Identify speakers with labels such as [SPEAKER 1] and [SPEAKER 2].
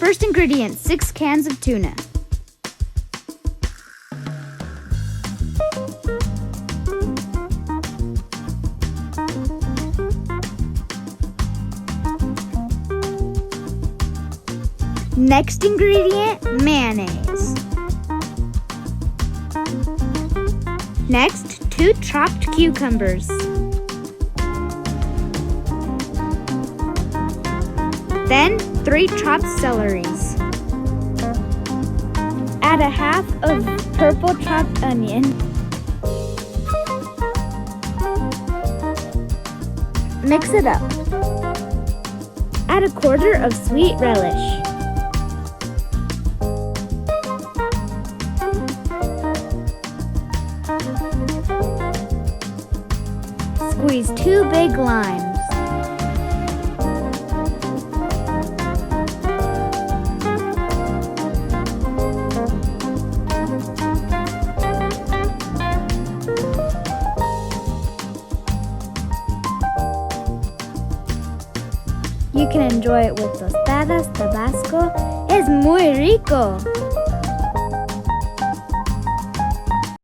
[SPEAKER 1] First ingredient, 6 cans of tuna. Next ingredient, mayonnaise. Next, 2 chopped cucumbers. Then, 3 chopped celeries. Add a half of purple chopped onion. Mix it up. Add a quarter of sweet relish. Squeeze 2 big limes. You can enjoy it with tostadas, Tabasco. Es muy rico!